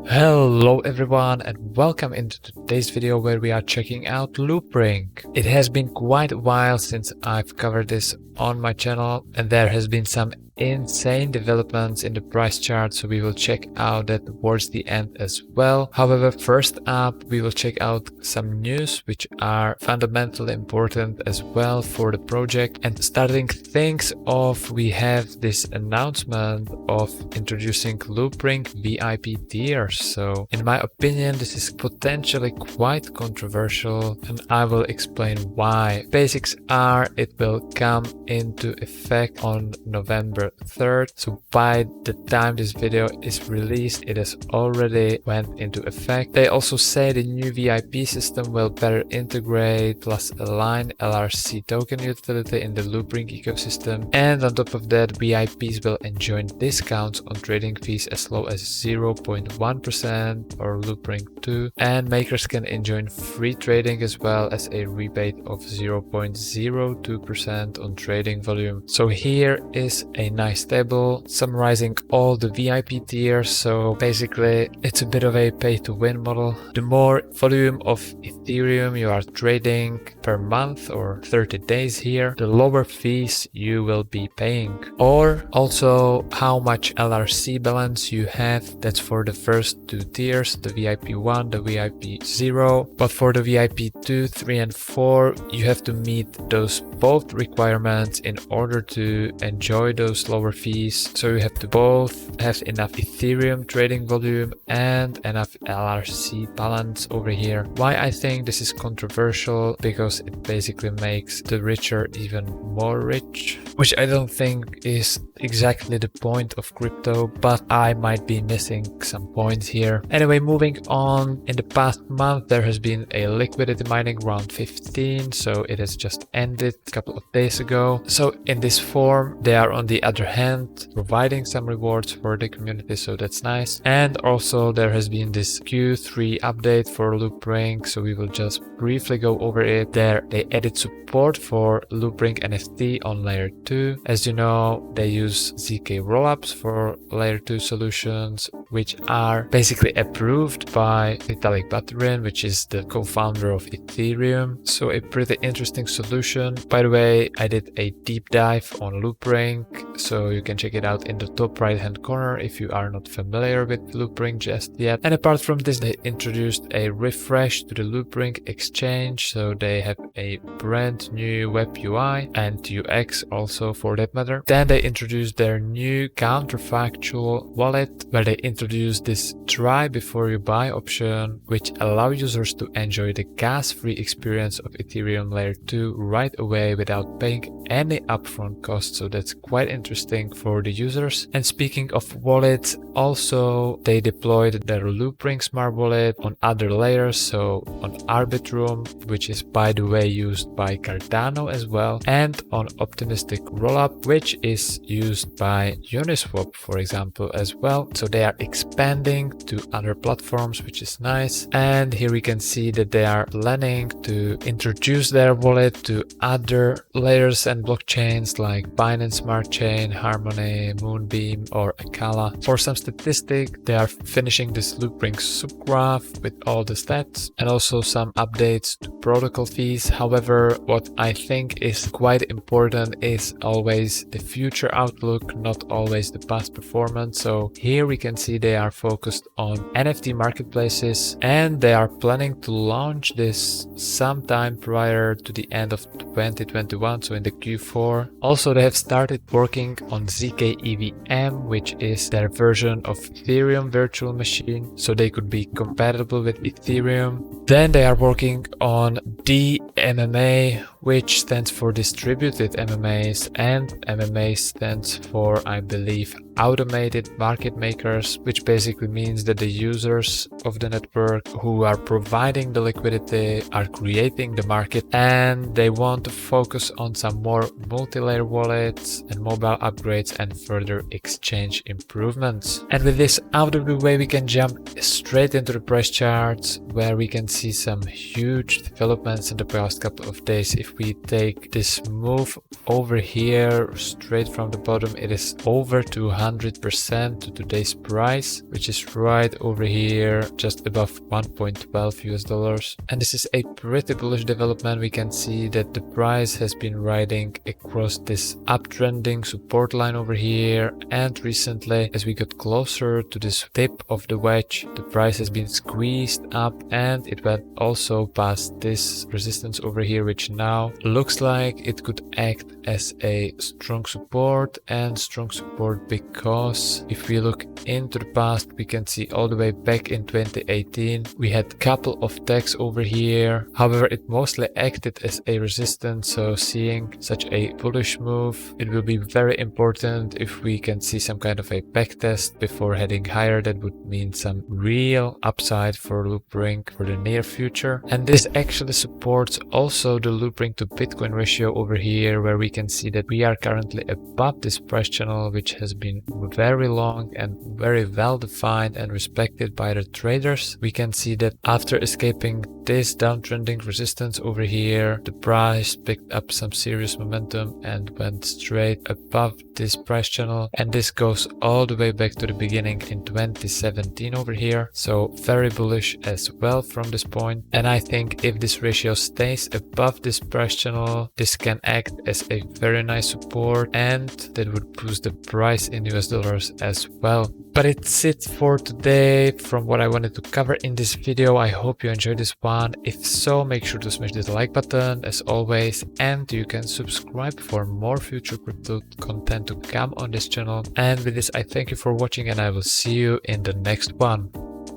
Hello everyone and welcome into today's video where we are checking out Loopring. It has been quite a while since I've covered this on my channel and there has been some insane developments in the price chart, so we will check out that towards the end as well. However, first up we will check out some news which are fundamentally important as well for the project. And starting things off, we have this announcement of introducing Loopring VIP tiers. So in my opinion this is potentially quite controversial and I will explain why. Basics are it will come into effect on November 3rd, so by the time this video is released it has already went into effect. They also say the new VIP system will better integrate plus align LRC token utility in the Loopring ecosystem, and on top of that VIPs will enjoy discounts on trading fees as low as 0.1% or Loopring 2, and makers can enjoy free trading as well as a rebate of 0.02% on trading volume. So here is a nice table summarizing all the VIP tiers. So basically it's a bit of a pay to win model. The more volume of Ethereum you are trading per month or 30 days here, the lower fees you will be paying. Or also how much LRC balance you have. That's for the first two tiers, the VIP 1, the VIP 0. But for the VIP 2, 3 and 4 you have to meet those both requirements in order to enjoy those lower fees. So you have to both have enough Ethereum trading volume and enough LRC balance over here. Why I think this is controversial? Because it basically makes the richer even more rich, which I don't think is exactly the point of crypto, but I might be missing some points here. Anyway, moving on, in the past month there has been a liquidity mining round 15, so it has just ended a couple of days ago. So in this form they are on the other hand providing some rewards for the community, so that's nice. And also there has been this Q3 update for Loopring, so we will just briefly go over it. There they added support for Loopring NFT on layer 2. As you know, they use ZK rollups for layer 2 solutions, which are basically approved by Vitalik Buterin, which is the co-founder of Ethereum. So a pretty interesting solution. By the way, I did a deep dive on Loopring, so you can check it out in the top right hand corner if you are not familiar with Loopring just yet. And apart from this, they introduced a refresh to the Loopring exchange, so they have a brand new web UI and UX also for that matter. Then they introduced their new counterfactual wallet, where they introduced this try before you buy option, which allow users to enjoy the gas-free experience of Ethereum layer 2 right away without paying any upfront cost. So that's quite interesting for the users. And speaking of wallets, also they deployed their Loopring smart wallet on other layers, so on Arbitrum, which is by the way used by Cardano as well, and on Optimistic Rollup, which is used by Uniswap for example as well. So they are expanding to other platforms, which is nice. And here we can see that they are planning to introduce their wallet to other layers and blockchains like Binance Smart Chain, Harmony, Moonbeam or Akala. For some statistic, they are finishing this Loopring subgraph with all the stats and also some updates to protocol fees. However, what I think is quite important is always the future outlook, not always the past performance. So here we can see they are focused on NFT marketplaces and they are planning to launch this sometime prior to the end of 2021, so in the Q4. Also they have started working on ZK EVM, which is their version of Ethereum virtual machine, so they could be compatible with Ethereum. Then they are working on DMMA, which stands for distributed MMAs, and MMA stands for, I believe, automated market makers, which basically means that the users of the network who are providing the liquidity are creating the market, and they want to focus on some more multi-layer wallets and mobile upgrades and further exchange improvements. And with this out of the way, we can jump straight into the price charts, where we can see some huge developments in the past couple of days. If we take this move over here straight from the bottom, it is over 200 100% to today's price, which is right over here, just above 1.12 US dollars. And this is a pretty bullish development. We can see that the price has been riding across this uptrending support line over here, and recently, as we got closer to this tip of the wedge, the price has been squeezed up and it went also past this resistance over here, which now looks like it could act as a strong support, and strong support because if we look into the past, we can see all the way back in 2018 we had a couple of tags over here. However, it mostly acted as a resistance, so seeing such a bullish move, it will be very important if we can see some kind of a backtest before heading higher. That would mean some real upside for Loopring for the near future. And this actually supports also the Loopring to Bitcoin ratio over here, where we can see that we are currently above this price channel, which has been very long and very well defined and respected by the traders. We can see that after escaping this downtrending resistance over here, the price picked up some serious momentum and went straight above this price channel, and this goes all the way back to the beginning in 2017 over here. So very bullish as well from this point, and I think if this ratio stays above this price channel, this can act as a very nice support, and that would boost the price in US dollars as well. But it's it for today from what I wanted to cover in this video. I hope you enjoyed this one. If so, make sure to smash the like button as always, and you can subscribe for more future crypto content to come on this channel. And with this, I thank you for watching, and I will see you in the next one.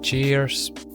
Cheers!